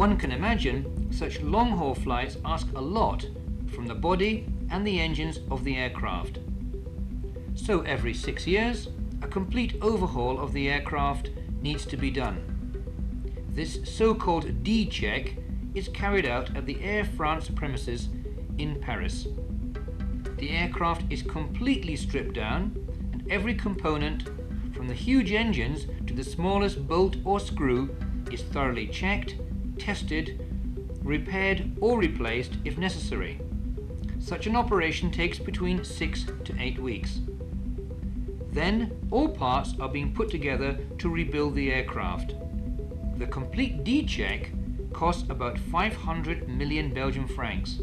one can imagine, such long-haul flights ask a lot from the body and the engines of the aircraft. So every 6 years, a complete overhaul of the aircraft needs to be done. This so-called D-check is carried out at the Air France premises in Paris. The aircraft is completely stripped down, and every component, from the huge engines to the smallest bolt or screw, is thoroughly checked, tested, repaired or replaced if necessary. Such an operation takes between 6 to 8 weeks. Then all parts are being put together to rebuild the aircraft. The complete D-check costs about 500 million Belgian francs.